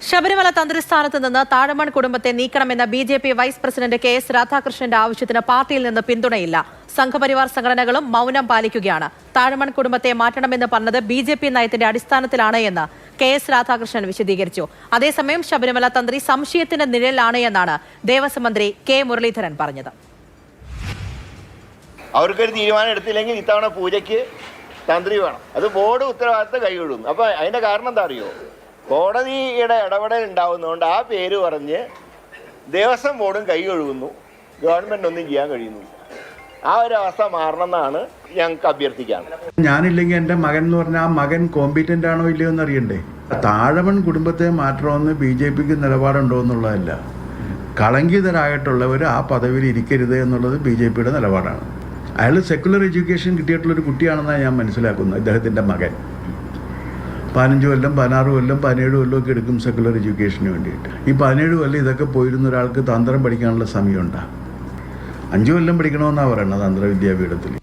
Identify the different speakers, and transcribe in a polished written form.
Speaker 1: ശബരിമല തന്ത്രിസ്ഥാനത്ത് നിന്ന് താഴമൺ കുടുംബത്തെ നീക്കണമെന്ന ബി.ജെ.പി. Vice president K. രാധാകൃഷ്ണന്റെ ആവശ്യത്തിന് പാർട്ടിയിൽ നിന്ന് പിന്തുണയില്ല. സംഘപരിവാർ സംഘടനകളും മൗനം പാലിക്കുകയാണ്. താഴമൺ കുടുംബത്തെ മാറ്റണമെന്ന് പറഞ്ഞത് ബി.ജെ.പി. നയത്തിന്റെ അടിസ്ഥാനത്തിലാണ് എന്ന് കെ.എസ്. രാധാകൃഷ്ണൻ വിശദീകരിച്ചു. അതേസമയം ശബരിമല തന്ത്രി സംശയത്തിന്റെ നിഴലിലാണ് എന്നാണ് ദേവസ്വം മന്ത്രി കെ. മുരളീധരൻ പറഞ്ഞത്.
Speaker 2: അവർക്കൊരു തീരുമാനം എടുത്തില്ലെങ്കിൽ ഇത്തവണ പൂജയ്ക്ക് തന്ത്രി വേണം. അത് ബോർഡ് ഉത്തരവാദിത്തം കൈവിടുന്നു. അപ്പോൾ അതിൻ്റെ കാരണം എന്താ അറിയോ? കോടതിയുടെ ഇടപെടൽ ഉണ്ടാവുന്നതുകൊണ്ട് ആ പേര് പറഞ്ഞ് ദേവസ്വം ബോർഡും കൈ കഴുകുന്നു, ഗവൺമെൻറ് ഒന്നും ചെയ്യാൻ കഴിയുന്നു. ആ ഒരു അവസ്ഥ മാറണമെന്നാണ് ഞങ്ങൾക്ക് അഭ്യർത്ഥിക്കാൻ.
Speaker 3: ഞാനില്ലെങ്കിൽ എൻ്റെ മകൻ എന്ന് പറഞ്ഞാൽ ആ മകൻ കോമ്പീറ്റൻ്റ് ആണോ ഇല്ലയോ എന്ന് അറിയണ്ടേ. താഴമൺ കുടുംബത്തെ മാറ്റണമെന്ന് ബി.ജെ.പിക്ക് നിലപാടുണ്ടോ എന്നുള്ളതല്ല, കളങ്കിതരായിട്ടുള്ളവർ ആ പദവിയിൽ ഇരിക്കരുത് എന്നുള്ളത് ബി.ജെ.പിയുടെ നിലപാടാണ്. അയാൾ സെക്കുലർ എഡ്യൂക്കേഷൻ കിട്ടിയിട്ടുള്ളൊരു കുട്ടിയാണെന്നാണ് ഞാൻ മനസ്സിലാക്കുന്നത്. ഇദ്ദേഹത്തിൻ്റെ മകൻ 15 കൊല്ലം 16 കൊല്ലം 17 കൊല്ലം ഒക്കെ എടുക്കും സെക്കുലർ എഡ്യൂക്കേഷന് വേണ്ടിയിട്ട്. ഈ 17 കൊല്ലം ഇതൊക്കെ പോയിരുന്ന ഒരാൾക്ക് തന്ത്രം പഠിക്കാനുള്ള സമയമുണ്ടാകും. 5 കൊല്ലം പഠിക്കണമെന്നാണ് പറയുന്നത് തന്ത്ര വിദ്യാപീഠത്തിൽ.